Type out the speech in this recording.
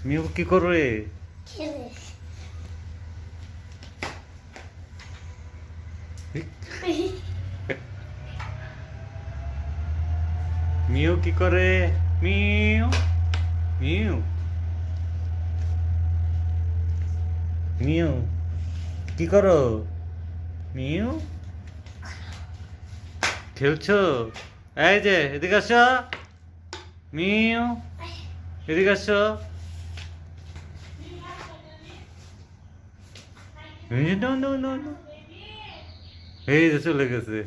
Mu কি করে? খেলে মিউ কি করে? মিউ মিউ মিউ কি করো? মিউ খেলছো? এই যে এদিকে আসো। মিউ এদিকে আসো। নো নো নো নো এই যে চলে গেছে।